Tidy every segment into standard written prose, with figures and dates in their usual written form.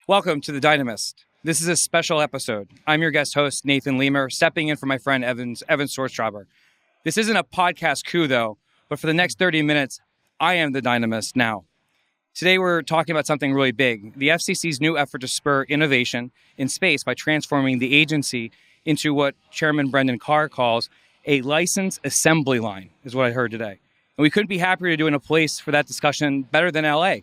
Welcome to The Dynamist. This is a special episode. I'm your guest host, Nathan Leamer, stepping in for my friend Evan Sorstraber. This isn't a podcast coup, though, but for the next 30 minutes, I am The Dynamist now. Today, we're talking about something really big, the FCC's new effort to spur innovation in space by transforming the agency into what Chairman Brendan Carr calls a license assembly line, is what I heard today. And we couldn't be happier to do in a place for that discussion better than LA.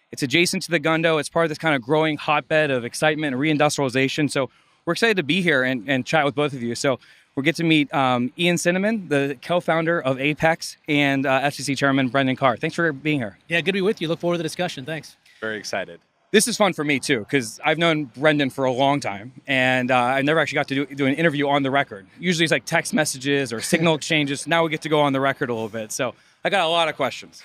It's adjacent to the Segundo. It's part of this kind of growing hotbed of excitement and reindustrialization. So we're excited to be here and chat with both of you. So we'll get to meet Ian Cinnamon, the co-founder of Apex, and FCC Chairman Brendan Carr. Thanks for being here. Yeah, good to be with you. Look forward to the discussion. Thanks. Very excited. This is fun for me, too, because I've known Brendan for a long time, and I never actually got to do an interview on the record. Usually it's like text messages or signal exchanges. Now we get to go on the record a little bit. So I got a lot of questions.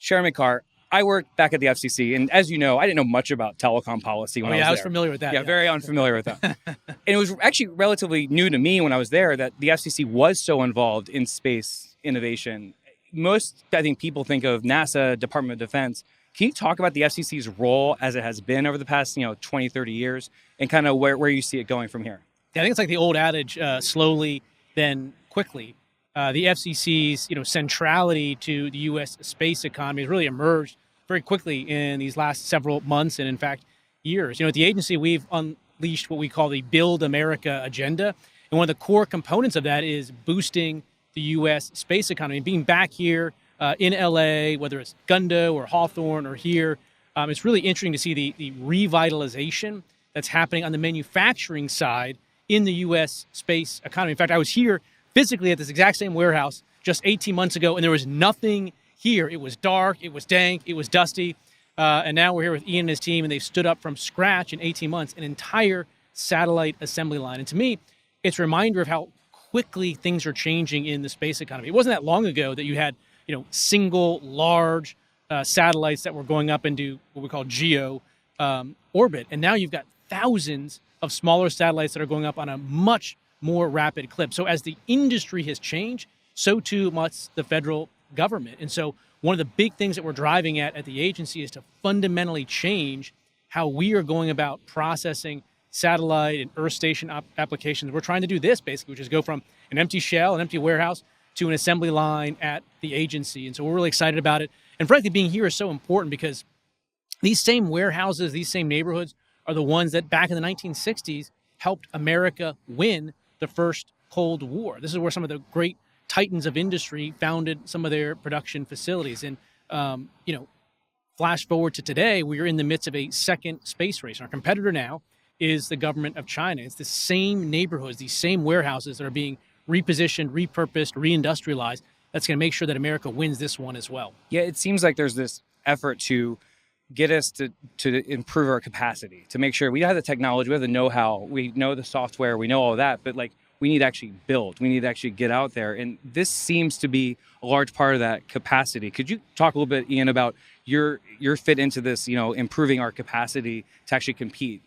Chairman Carr, I worked back at the FCC, and as you know, I didn't know much about telecom policy when I was there. I was familiar with that. Yeah, very unfamiliar with that. And it was actually relatively new to me when I was there that the FCC was so involved in space innovation. Most, I think, people think of NASA, Department of Defense. Can you talk about the FCC's role as it has been over the past, 20, 30 years, and kind of where you see it going from here? Yeah, I think it's like the old adage, slowly, then quickly. The FCC's, centrality to the U.S. space economy has really emerged very quickly in these last several months and, in fact, years. At the agency, we've unleashed what we call the Build America agenda. And one of the core components of that is boosting the U.S. space economy. Being back here in L.A., whether it's Segundo or Hawthorne or here, it's really interesting to see the revitalization that's happening on the manufacturing side in the U.S. space economy. In fact, I was here physically at this exact same warehouse just 18 months ago, and there was nothing here. It was dark, it was dank, it was dusty, and now we're here with Ian and his team, and they've stood up from scratch in 18 months an entire satellite assembly line. And to me, it's a reminder of how quickly things are changing in the space economy. It wasn't that long ago that you had, single large satellites that were going up into what we call geo orbit, and now you've got thousands of smaller satellites that are going up on a much more rapid clip. So as the industry has changed, so too must the federal government. And so one of the big things that we're driving at the agency is to fundamentally change how we are going about processing satellite and Earth station applications. We're trying to do this basically, which is go from an empty shell, an empty warehouse, to an assembly line at the agency. And so we're really excited about it. And frankly, being here is so important because these same warehouses, these same neighborhoods are the ones that back in the 1960s helped America win the first Cold War. This is where some of the great titans of industry founded some of their production facilities. And, flash forward to today, we are in the midst of a second space race. Our competitor now is the government of China. It's the same neighborhoods, these same warehouses that are being repositioned, repurposed, reindustrialized. That's going to make sure that America wins this one as well. Yeah, it seems like there's this effort to get us to improve our capacity, to make sure we have the technology, we have the know-how, we know the software, we know all that, but we need to actually build. We need to actually get out there. And this seems to be a large part of that capacity. Could you talk a little bit, Ian, about your fit into this, improving our capacity to actually compete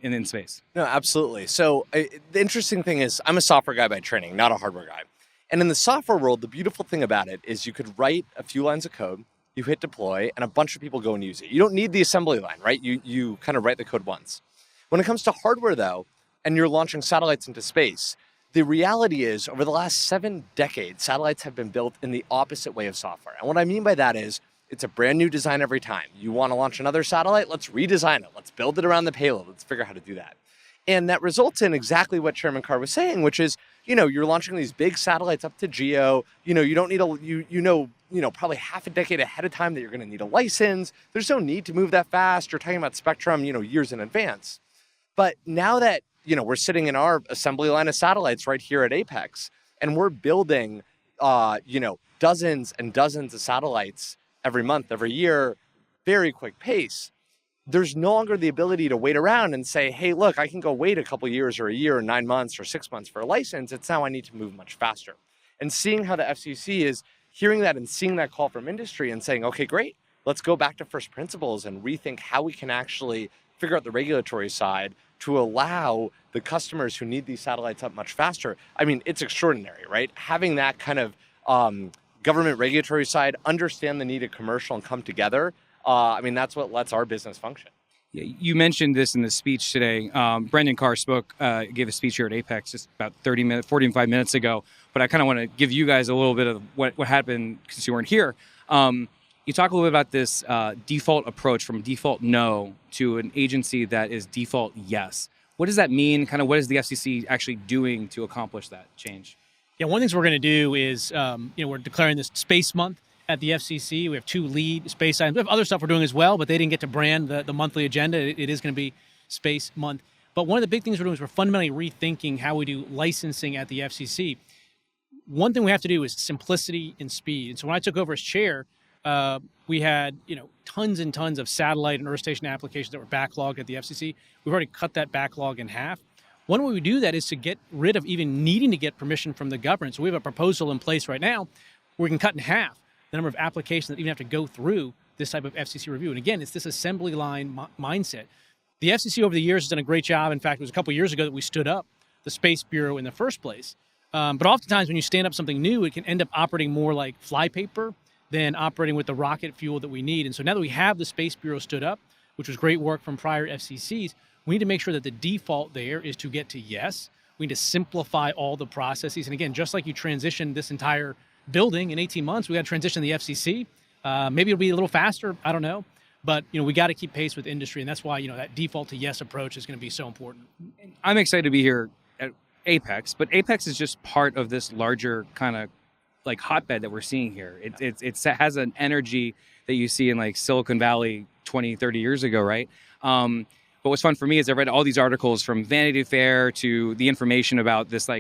in space? No, absolutely. So the interesting thing is I'm a software guy by training, not a hardware guy. And in the software world, the beautiful thing about it is you could write a few lines of code, you hit deploy, and a bunch of people go and use it. You don't need the assembly line, right? You kind of write the code once. When it comes to hardware, though, and you're launching satellites into space, the reality is, over the last 7 decades, satellites have been built in the opposite way of software. And what I mean by that is, it's a brand new design every time. You want to launch another satellite? Let's redesign it. Let's build it around the payload. Let's figure out how to do that. And that results in exactly what Chairman Carr was saying, which is, you're launching these big satellites up to geo. You don't need probably half a decade ahead of time that you're going to need a license. There's no need to move that fast. You're talking about spectrum, years in advance. But now that we're sitting in our assembly line of satellites right here at Apex, and we're building, dozens and dozens of satellites every month, every year, very quick pace. There's no longer the ability to wait around and say, hey, look, I can go wait a couple years or a year or 9 months or 6 months for a license. It's now I need to move much faster. And seeing how the FCC is hearing that and seeing that call from industry and saying, okay, great, let's go back to first principles and rethink how we can actually figure out the regulatory side to allow the customers who need these satellites up much faster. I mean, it's extraordinary, right? Having that kind of government regulatory side understand the need of commercial and come together. That's what lets our business function. You mentioned this in the speech today. Brendan Carr gave a speech here at Apex just about 45 minutes ago. But I kind of want to give you guys a little bit of what happened since you weren't here. You talk a little bit about this default approach from default no to an agency that is default yes. What does that mean? Kind of what is the FCC actually doing to accomplish that change? Yeah, one of the things we're going to do is, we're declaring this Space Month at the FCC. We have 2 lead space items. We have other stuff we're doing as well, but they didn't get to brand the monthly agenda. It is going to be Space Month. But one of the big things we're doing is we're fundamentally rethinking how we do licensing at the FCC. One thing we have to do is simplicity and speed. And so when I took over as chair, we had tons and tons of satellite and Earth station applications that were backlogged at the FCC. We've already cut that backlog in half. One way we do that is to get rid of even needing to get permission from the government. So we have a proposal in place right now where we can cut in half the number of applications that even have to go through this type of FCC review. And again, it's this assembly line mindset. The FCC over the years has done a great job. In fact, it was a couple of years ago that we stood up the Space Bureau in the first place. But oftentimes when you stand up something new, it can end up operating more like flypaper than operating with the rocket fuel that we need. And so now that we have the Space Bureau stood up, which was great work from prior FCCs, we need to make sure that the default there is to get to yes. We need to simplify all the processes. And again, just like you transitioned this entire building in 18 months, we got to transition the FCC. Maybe it'll be a little faster. I don't know. But we got to keep pace with industry. And that's why that default to yes approach is going to be so important. I'm excited to be here at Apex, but Apex is just part of this larger kind of like hotbed that we're seeing here. It has an energy that you see in like Silicon Valley 20, 30 years ago, right? But what's fun for me is I read all these articles from Vanity Fair to the information about this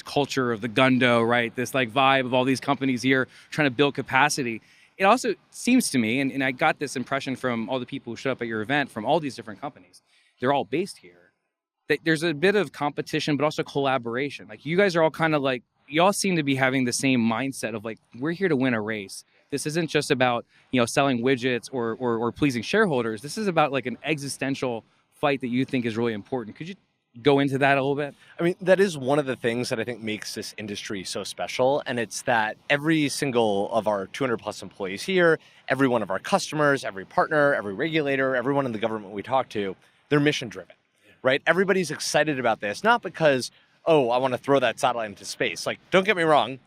culture of the Gundo, right? This like vibe of all these companies here trying to build capacity. It also seems to me, and I got this impression from all the people who showed up at your event from all these different companies, they're all based here, that there's a bit of competition, but also collaboration. Like you guys are all kind of like, you all seem to be having the same mindset of like, we're here to win a race. This isn't just about, selling widgets or pleasing shareholders. This is about like an existential fight that you think is really important. Could you go into that a little bit? I mean, that is one of the things that I think makes this industry so special. And it's that every single of our 200 plus employees here, every one of our customers, every partner, every regulator, everyone in the government we talk to, they're mission driven, right? Everybody's excited about this, not because, oh, I want to throw that satellite into space. Like, don't get me wrong.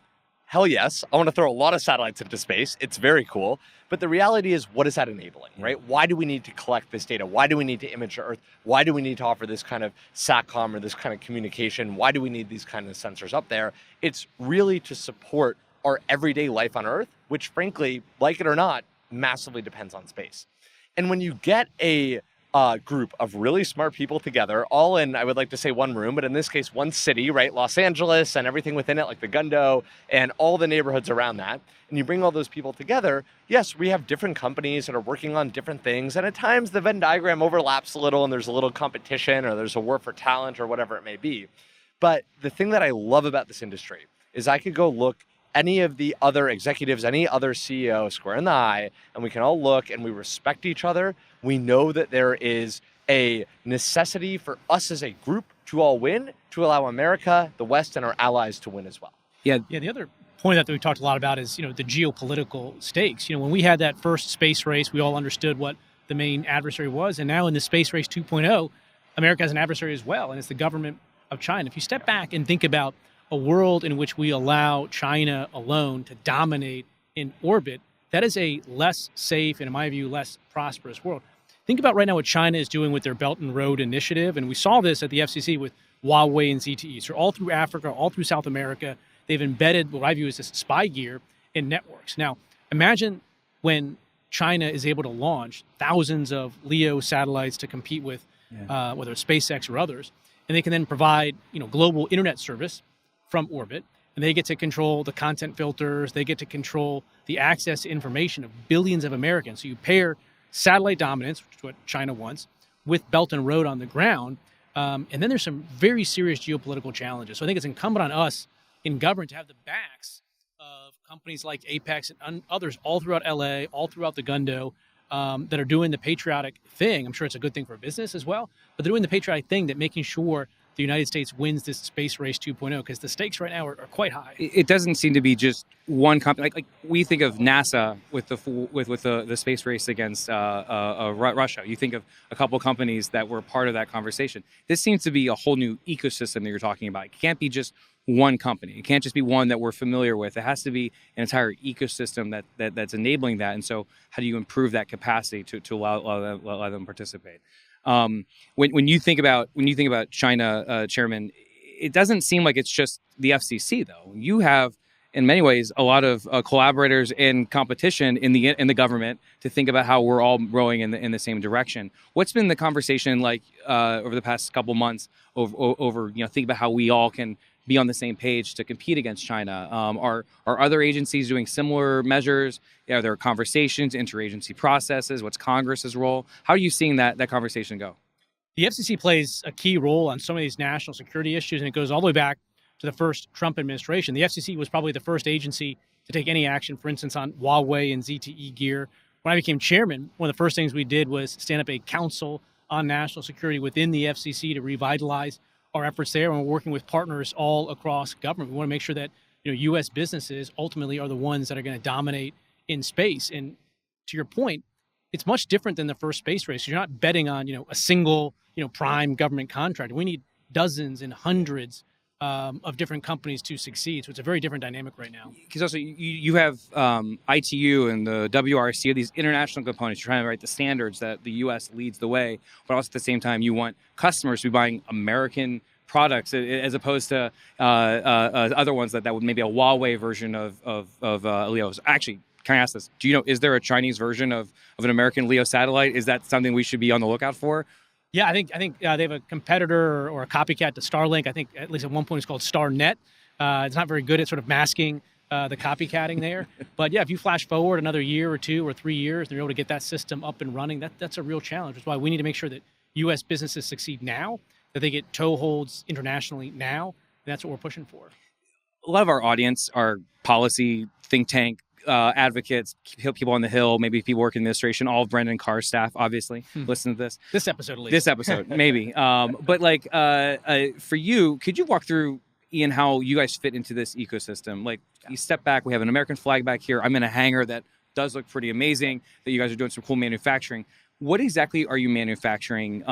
Hell yes, I want to throw a lot of satellites into space. It's very cool. But the reality is, what is that enabling, right? Why do we need to collect this data? Why do we need to image the Earth? Why do we need to offer this kind of SATCOM or this kind of communication? Why do we need these kind of sensors up there? It's really to support our everyday life on Earth, which frankly, like it or not, massively depends on space. And when you get a group of really smart people together, all in, I would like to say one room, but in this case, one city, right? Los Angeles and everything within it, like the Gundo and all the neighborhoods around that. And you bring all those people together. Yes, we have different companies that are working on different things. And at times the Venn diagram overlaps a little and there's a little competition or there's a war for talent or whatever it may be. But the thing that I love about this industry is I could go look any of the other executives, any other CEO square in the eye, and we can all look and we respect each other. We know that there is a necessity for us as a group to all win, to allow America, the West, and our allies to win as well. Yeah. The other point that we talked a lot about is, the geopolitical stakes. When we had that first space race, we all understood what the main adversary was. And now in the space race 2.0, America has an adversary as well, and it's the government of China. If you step back and think about a world in which we allow China alone to dominate in orbit, that is a less safe and, in my view, less prosperous world. Think about right now what China is doing with their Belt and Road Initiative, and we saw this at the FCC with Huawei and ZTE. So all through Africa, all through South America, they've embedded what I view as this spy gear in networks. Now, imagine when China is able to launch thousands of LEO satellites to compete with whether it's SpaceX or others, and they can then provide global internet service from orbit, and they get to control the content filters, they get to control the access to information of billions of Americans. So you pair satellite dominance, which is what China wants, with Belt and Road on the ground, and then there's some very serious geopolitical challenges. So I think it's incumbent on us in government to have the backs of companies like Apex and others all throughout LA, all throughout the Gundo, that are doing the patriotic thing. I'm sure it's a good thing for business as well, but they're doing the patriotic thing, that making sure the United States wins this space race 2.0? Because the stakes right now are quite high. It doesn't seem to be just one company. Like we think of NASA with the space race against Russia. You think of a couple companies that were part of that conversation. This seems to be a whole new ecosystem that you're talking about. It can't be just one company. It can't just be one that we're familiar with. It has to be an entire ecosystem that's enabling that. And so, how do you improve that capacity to allow them participate? When you think about China, Chairman, it doesn't seem like it's just the FCC though. You have, in many ways, a lot of collaborators and competition in the government to think about how we're all rowing in the same direction. What's been the conversation like over the past couple months over think about how we all can be on the same page to compete against China? Are other agencies doing similar measures? Are there conversations, interagency processes? What's Congress's role? How are you seeing that conversation go? The FCC plays a key role on some of these national security issues, and it goes all the way back to the first Trump administration. The FCC was probably the first agency to take any action, for instance, on Huawei and ZTE gear. When I became chairman, one of the first things we did was stand up a council on national security within the FCC to revitalize our efforts there. And we're working with partners all across government. We want to make sure that U.S. businesses ultimately are the ones that are going to dominate in space. And to your point, it's much different than the first space race. You're not betting on a single prime government contract. We need dozens and hundreds of different companies to succeed. So it's a very different dynamic right now. Because also you have ITU and the WRC, these international components. You're trying to write the standards that the U.S. leads the way, but also at the same time you want customers to be buying American products as opposed to other ones that would maybe a Huawei version of LEOs. Actually, can I ask this? Do you know, is there a Chinese version of an American LEO satellite? Is that something we should be on the lookout for? Yeah, I think they have a competitor or a copycat to Starlink. I think at least at one point it's called StarNet. It's not very good at sort of masking the copycatting there. But yeah, if you flash forward another year or 2 or 3 years and you're able to get that system up and running, that's a real challenge. That's why we need to make sure that U.S. businesses succeed now, that they get toeholds internationally now, and that's what we're pushing for. A lot of our audience are policy think tank advocates, people on the Hill, maybe people working in administration, all of Brendan Carr's staff, obviously, listen to this. This episode, at least. This episode, maybe. But for you, could you walk through, Ian, how you guys fit into this ecosystem? Like, you step back, we have an American flag back here. I'm in a hangar that does look pretty amazing, that you guys are doing some cool manufacturing. What exactly are you manufacturing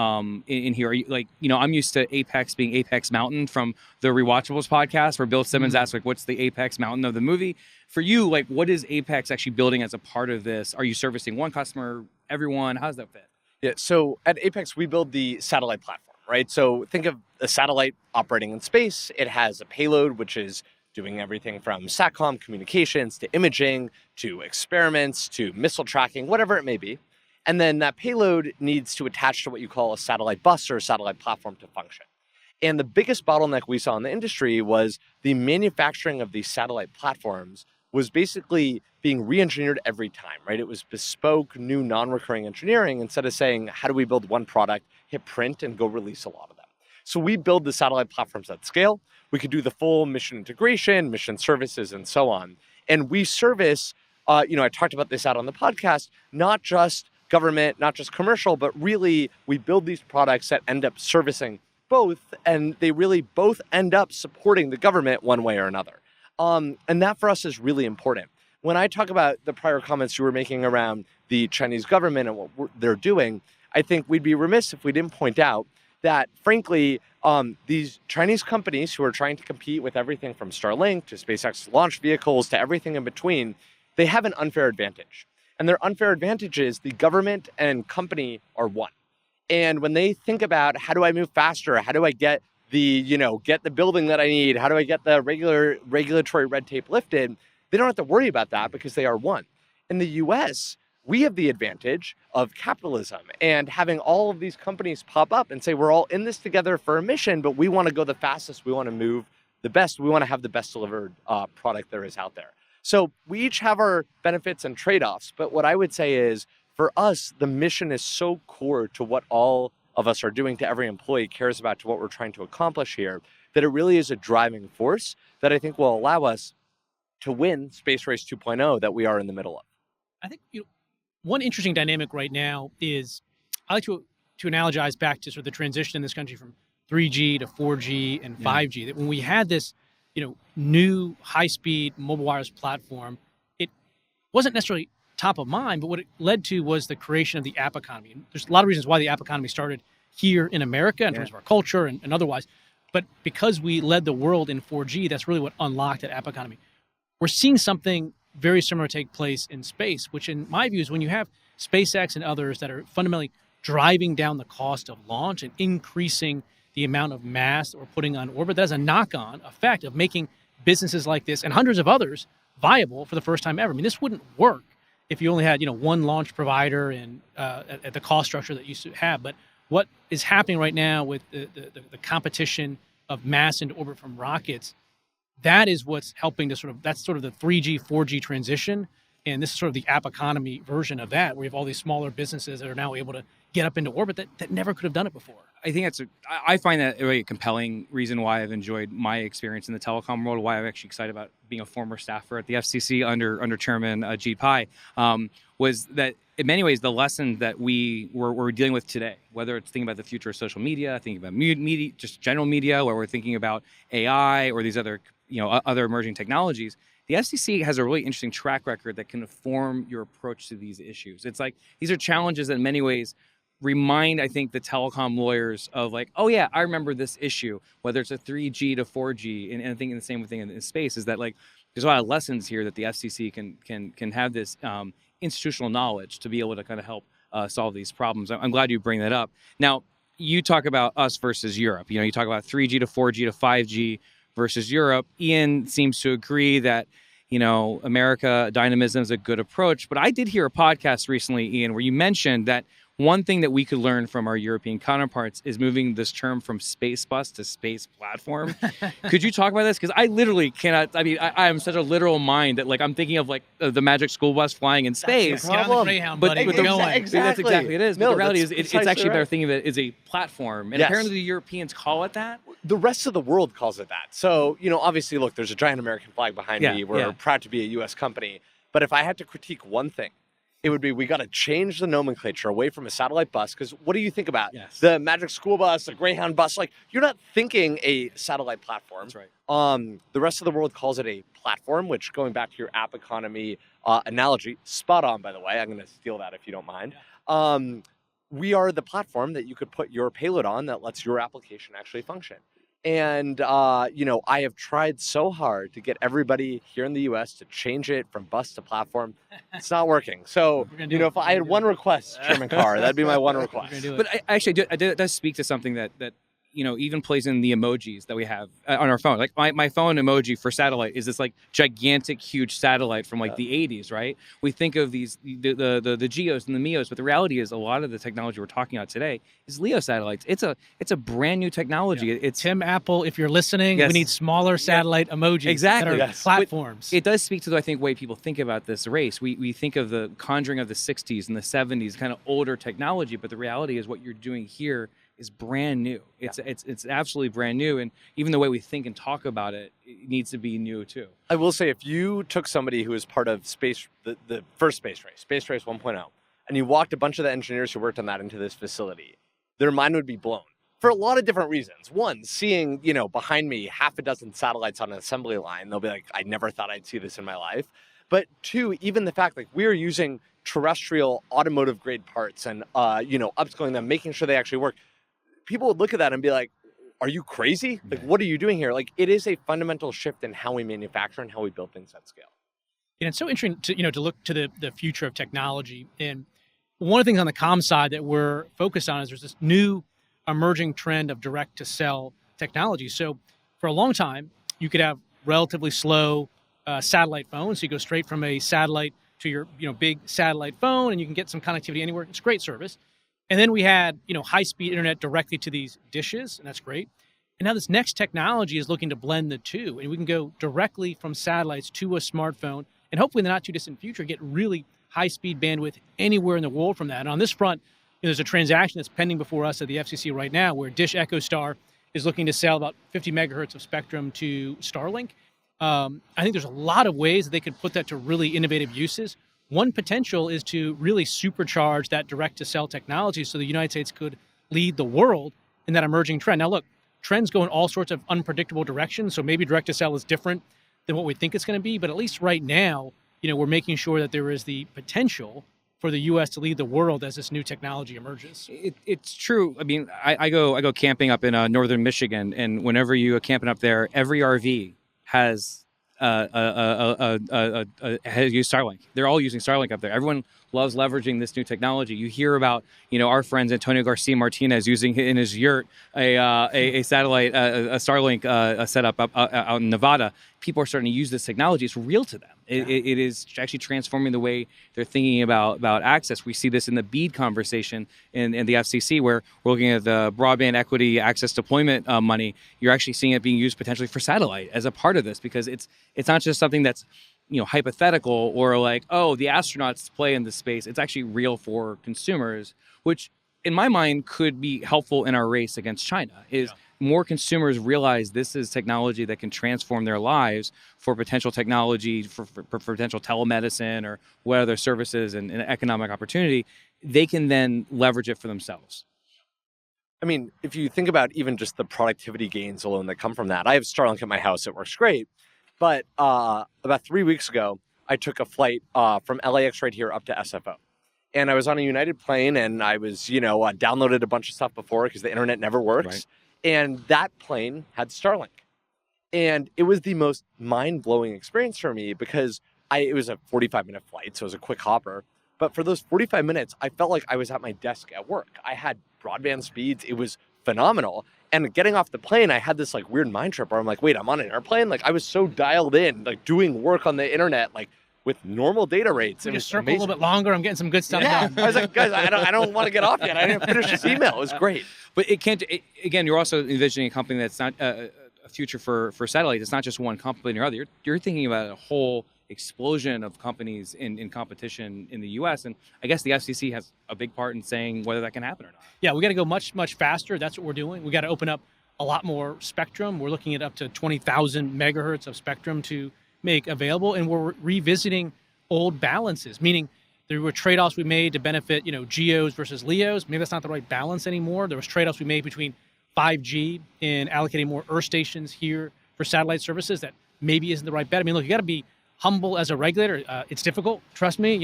in here? Are you I'm used to Apex being Apex Mountain from the Rewatchables podcast, where Bill Simmons asks, what's the Apex Mountain of the movie? For you, what is Apex actually building as a part of this? Are you servicing one customer, everyone? How does that fit? Yeah, so at Apex, we build the satellite platform, right? So think of a satellite operating in space. It has a payload, which is doing everything from SATCOM communications to imaging to experiments to missile tracking, whatever it may be. And then that payload needs to attach to what you call a satellite bus or a satellite platform to function. And the biggest bottleneck we saw in the industry was the manufacturing of these satellite platforms was basically being re-engineered every time, right? It was bespoke, new, non-recurring engineering instead of saying, how do we build one product, hit print, and go release a lot of them? So we build the satellite platforms at scale. We could do the full mission integration, mission services, and so on. And we service, I talked about this out on the podcast, not just government, not just commercial, but really we build these products that end up servicing both, and they really both end up supporting the government one way or another. And that for us is really important. When I talk about the prior comments you were making around the Chinese government and what they're doing, I think we'd be remiss if we didn't point out that, frankly, these Chinese companies who are trying to compete with everything from Starlink to SpaceX launch vehicles to everything in between, they have an unfair advantage. And their unfair advantage is the government and company are one. And when they think about how do I move faster, how do I get the building that I need, how do I get the regulatory red tape lifted, they don't have to worry about that because they are one. In the US, we have the advantage of capitalism and having all of these companies pop up and say, we're all in this together for a mission, but we want to go the fastest, we want to move the best, we want to have the best delivered product there is out there. So we each have our benefits and trade-offs, but what I would say is, for us, the mission is so core to what all of us are doing, to every employee cares about, to what we're trying to accomplish here, that it really is a driving force that I think will allow us to win Space Race 2.0 that we are in the middle of. I think one interesting dynamic right now is, I like to analogize back to sort of the transition in this country from 3G to 4G and 5G. That when we had this, new high-speed mobile wireless platform, it wasn't necessarily top of mind, but what it led to was the creation of the app economy. And there's a lot of reasons why the app economy started here in America in terms of our culture and otherwise. But because we led the world in 4G, that's really what unlocked that app economy. We're seeing something very similar take place in space, which in my view is when you have SpaceX and others that are fundamentally driving down the cost of launch and increasing the amount of mass that we're putting on orbit, that has a knock-on effect of making businesses like this and hundreds of others viable for the first time ever. I mean, this wouldn't work if you only had, one launch provider and at the cost structure that you used to have. But what is happening right now with the competition of mass into orbit from rockets, that is what's helping to that's sort of the 3G, 4G transition. And this is sort of the app economy version of that, where you have all these smaller businesses that are now able to get up into orbit that never could have done it before. I think I find that a really compelling reason why I've enjoyed my experience in the telecom world, why I'm actually excited about being a former staffer at the FCC under Chairman G. Pai, was that in many ways the lesson that we're dealing with today, whether it's thinking about the future of social media, thinking about media, just general media, where we're thinking about AI or these other other emerging technologies. The FCC has a really interesting track record that can inform your approach to these issues. It's like these are challenges that in many ways remind, I think, the telecom lawyers of like, oh yeah, I remember this issue, whether it's a 3G to 4G, and I think the same thing in space is that like there's a lot of lessons here that the FCC can have this institutional knowledge to be able to kind of help solve these problems. I'm glad you bring that up. Now, you talk about us versus Europe. You talk about 3G to 4G to 5G versus Europe. Ian seems to agree that America dynamism is a good approach. But I did hear a podcast recently, Ian, where you mentioned that one thing that we could learn from our European counterparts is moving this term from space bus to space platform. Could you talk about this? Because I literally cannot. I mean, I am such a literal mind that like I'm thinking of like the magic school bus flying in space. Get on the Greyhound, buddy. But Exactly. that's exactly it is. No, but the reality is it's actually right. better thinking of it as a platform. And apparently the Europeans call it that. The rest of the world calls it that. So, obviously, look, there's a giant American flag behind me. We're proud to be a U.S. company. But if I had to critique one thing, it would be we got to change the nomenclature away from a satellite bus. Because what do you think about? Yes. The Magic School Bus, the Greyhound bus? Like, you're not thinking a satellite platform. That's right. The rest of the world calls it a platform, which, going back to your app economy analogy, spot on, by the way. I'm going to steal that if you don't mind. We are the platform that you could put your payload on that lets your application actually function. And, I have tried so hard to get everybody here in the U.S. to change it from bus to platform. It's not working. So, if I had one request, Chairman Carr, that'd be my one request. But it does speak to something that even plays in the emojis that we have on our phone. Like my phone emoji for satellite is this like gigantic, huge satellite from like the 80s, right? We think of these the GEOs and the MEOs, but the reality is a lot of the technology we're talking about today is LEO satellites. It's a brand new technology. Yeah. It's Tim Apple, if you're listening, we need smaller satellite emojis exactly. that are platforms. But it does speak to the, I think, way people think about this race. We think of the conjuring of the 60s and the 70s, kind of older technology, but the reality is what you're doing here is brand new. It's absolutely brand new, and even the way we think and talk about it needs to be new too. I will say, if you took somebody who was part of the first space race 1.0, and you walked a bunch of the engineers who worked on that into this facility, their mind would be blown for a lot of different reasons. One, seeing behind me half a dozen satellites on an assembly line, they'll be like, I never thought I'd see this in my life. But two, even the fact like we're using terrestrial automotive grade parts and upskilling them, making sure they actually work. People would look at that and be like, are you crazy? Like, what are you doing here? Like, it is a fundamental shift in how we manufacture and how we build things at scale. And it's so interesting to look to the future of technology. And one of the things on the comm side that we're focused on is there's this new emerging trend of direct to cell technology. So for a long time, you could have relatively slow satellite phones. So you go straight from a satellite to your big satellite phone and you can get some connectivity anywhere. It's a great service. And then we had, high-speed internet directly to these dishes, and that's great. And now this next technology is looking to blend the two, and we can go directly from satellites to a smartphone, and hopefully in the not-too-distant future get really high-speed bandwidth anywhere in the world from that. And on this front, there's a transaction that's pending before us at the FCC right now where Dish EchoStar is looking to sell about 50 megahertz of spectrum to Starlink. I think there's a lot of ways that they could put that to really innovative uses. One potential is to really supercharge that direct-to-cell technology so the United States could lead the world in that emerging trend. Now, look, trends go in all sorts of unpredictable directions. So maybe direct to cell is different than what we think it's going to be. But at least right now, we're making sure that there is the potential for the U.S. to lead the world as this new technology emerges. It's true. I mean, I go camping up in northern Michigan, and whenever you go camping up there, every RV has has used Starlink. They're all using Starlink up there. Everyone loves leveraging this new technology. You hear about, our friends Antonio Garcia Martinez using in his yurt a satellite, a Starlink setup up out in Nevada. People are starting to use this technology. It's real to them. It is actually transforming the way they're thinking about access. We see this in the BEAD conversation in the FCC, where we're looking at the broadband equity access deployment money. You're actually seeing it being used potentially for satellite as a part of this, because it's not just something that's hypothetical or like, oh, the astronauts play in this space. It's actually real for consumers, which in my mind could be helpful in our race against China. More consumers realize this is technology that can transform their lives for potential technology, for potential telemedicine or what other services and economic opportunity, they can then leverage it for themselves. I mean, if you think about even just the productivity gains alone that come from that, I have Starlink at my house. It works great. But about 3 weeks ago, I took a flight from LAX right here up to SFO. And I was on a United plane, and I was, downloaded a bunch of stuff before because the internet never works. Right. And that plane had Starlink. And it was the most mind-blowing experience for me because it was a 45-minute flight, so it was a quick hopper. But for those 45 minutes, I felt like I was at my desk at work. I had broadband speeds. It was phenomenal. And getting off the plane, I had this weird mind trip where I'm like, wait, I'm on an airplane? I was so dialed in, doing work on the internet, with normal data rates. Just circle a little bit longer. I'm getting some good stuff done. I was like, guys, I don't want to get off yet. I didn't finish this email. It was great. But it can't. Again, you're also envisioning a company that's not a future for satellites. It's not just one company or other. You're thinking about a whole explosion of companies in competition in the U.S. And I guess the FCC has a big part in saying whether that can happen or not. Yeah, we got to go much, much faster. That's what we're doing. We got to open up a lot more spectrum. We're looking at up to 20,000 megahertz of spectrum to make available, and we're revisiting old balances, meaning there were trade-offs we made to benefit, GEOs versus LEOs. Maybe that's not the right balance anymore. There was trade-offs we made between 5G and allocating more Earth stations here for satellite services that maybe isn't the right bet. I mean, look, you got to be humble as a regulator. It's difficult. Trust me.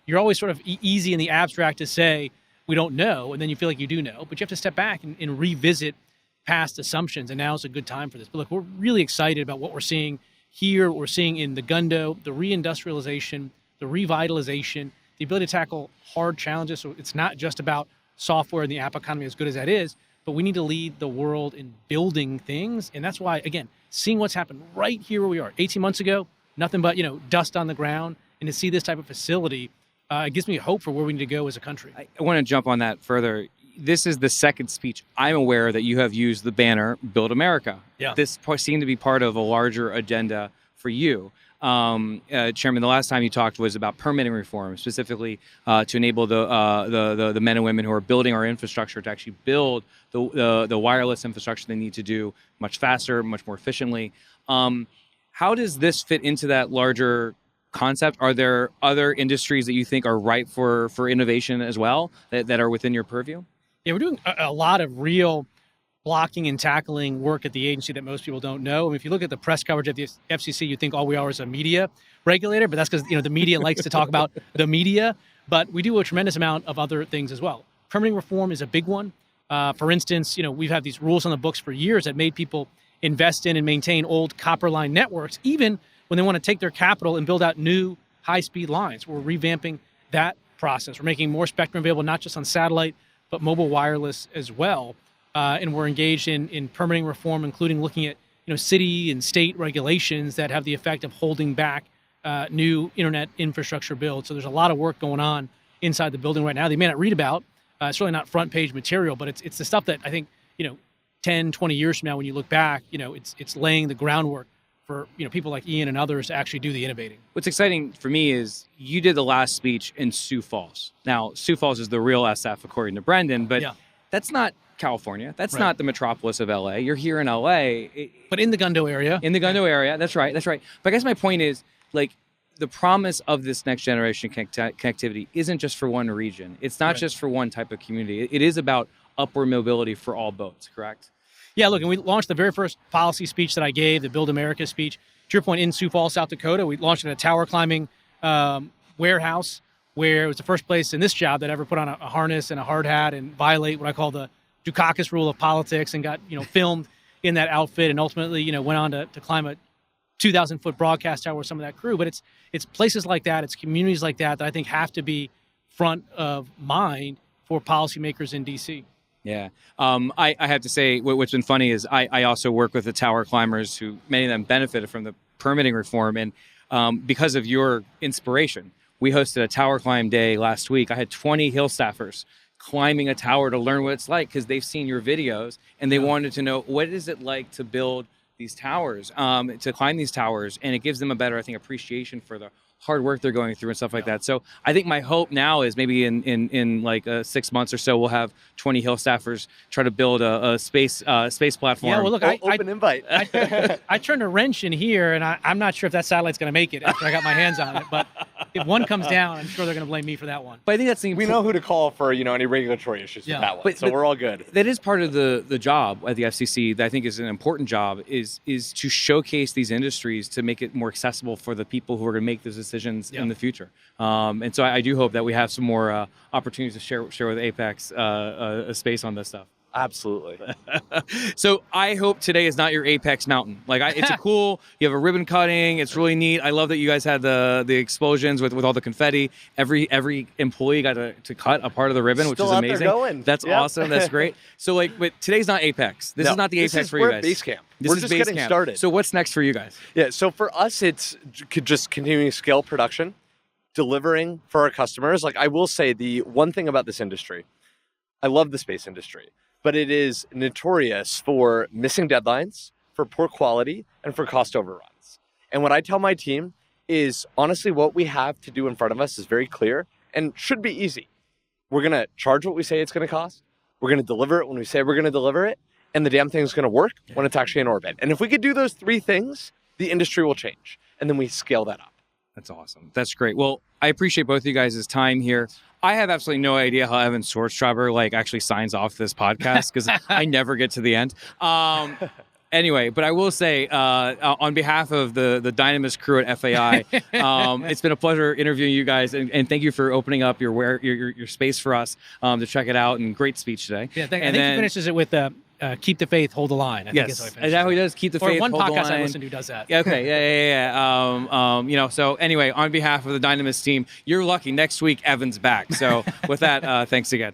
You're always sort of easy in the abstract to say we don't know, and then you feel like you do know. But you have to step back and revisit past assumptions, and now is a good time for this. But look, we're really excited about what we're seeing here, what we're seeing in the Segundo, the reindustrialization, the revitalization, the ability to tackle hard challenges. So it's not just about software and the app economy, as good as that is, but we need to lead the world in building things. And that's why, again, seeing what's happened right here where we are, 18 months ago, nothing but, dust on the ground. And to see this type of facility, it gives me hope for where we need to go as a country. I want to jump on that further. This is the second speech I'm aware that you have used the banner "Build America." Yeah. This seemed to be part of a larger agenda for you. Chairman, the last time you talked was about permitting reform, specifically to enable the men and women who are building our infrastructure to actually build the wireless infrastructure they need to do much faster, much more efficiently. How does this fit into that larger concept? Are there other industries that you think are ripe for innovation as well that are within your purview? Yeah, we're doing a lot of real blocking and tackling work at the agency that most people don't know. I mean, if you look at the press coverage at the FCC, you think all we are is a media regulator, but that's because the media likes to talk about the media. But we do a tremendous amount of other things as well. Permitting reform is a big one. For instance, we've had these rules on the books for years that made people invest in and maintain old copper line networks, even when they want to take their capital and build out new high-speed lines. We're revamping that process. We're making more spectrum available, not just on satellite, but mobile wireless as well. And we're engaged in permitting reform, including looking at city and state regulations that have the effect of holding back new internet infrastructure build. So there's a lot of work going on inside the building right now. They may not read about. It's really not front page material, but it's the stuff that I think 10, 20 years from now, when you look back, it's laying the groundwork for people like Ian and others to actually do the innovating. What's exciting for me is you did the last speech in Sioux Falls. Now, Sioux Falls is the real SF, according to Brendan, but that's not California. That's not the metropolis of LA. You're here in LA. But in the Segundo area. In the Segundo area. That's right. But I guess my point is, the promise of this next generation connectivity isn't just for one region. It's not just for one type of community. It is about upward mobility for all boats, correct? Yeah, look, and we launched the very first policy speech that I gave, the Build America speech. To your point, in Sioux Falls, South Dakota, we launched in a tower climbing warehouse where it was the first place in this job that ever put on a harness and a hard hat and violate what I call the Dukakis rule of politics, and got filmed in that outfit, and ultimately went on to climb a 2,000-foot broadcast tower with some of that crew. But it's places like that, it's communities like that I think have to be front of mind for policymakers in D.C. Yeah. I have to say, what's been funny is I also work with the tower climbers who many of them benefited from the permitting reform. And because of your inspiration, we hosted a tower climb day last week. I had 20 hill staffers climbing a tower to learn what it's like, because they've seen your videos and they wanted to know, what is it like to build these towers, to climb these towers. And it gives them a better, I think, appreciation for the hard work they're going through and stuff like that. So I think my hope now is maybe in like 6 months or so, we'll have 20 hill staffers try to build a space platform. Yeah, well, look, open invite. I turned a wrench in here, and I'm not sure if that satellite's going to make it after I got my hands on it. But if one comes down, I'm sure they're going to blame me for that one. But I think that's we know who to call for any regulatory issues with that one. But we're all good. That is part of the job at the FCC that I think is an important job, is to showcase these industries to make it more accessible for the people who are going to make those decisions in the future. And so I do hope that we have some more opportunities to share with Apex a space on this stuff. Absolutely. So I hope today is not your Apex Mountain. It's a cool, you have a ribbon cutting. It's really neat. I love that you guys had the explosions with all the confetti. Every employee got to cut a part of the ribbon, which is amazing. Still out there going. That's awesome. That's great. So but today's not Apex. This is not the Apex for you guys. Base camp. We're just getting started. So what's next for you guys? Yeah. So for us, it's just continuing to scale production, delivering for our customers. I will say, the one thing about this industry, I love the space industry, but it is notorious for missing deadlines, for poor quality, and for cost overruns. And what I tell my team is, honestly, what we have to do in front of us is very clear and should be easy. We're going to charge what we say it's going to cost. We're going to deliver it when we say we're going to deliver it. And the damn thing's going to work when it's actually in orbit. And if we could do those three things, the industry will change. And then we scale that up. That's awesome. That's great. Well, I appreciate both of you guys' time here. I have absolutely no idea how Evan Swartztraber actually signs off this podcast, because I never get to the end. Anyway, but I will say, on behalf of the Dynamis crew at FAI, it's been a pleasure interviewing you guys, and thank you for opening up your space for us to check it out. And great speech today. Yeah, I think he finishes it with keep the faith, hold the line. I think yes, is that how he does? Keep the faith, hold the line. Or one podcast I listen to does that. Okay, yeah. So anyway, on behalf of the Dynamis team, you're lucky. Next week, Evan's back. So with that, thanks again.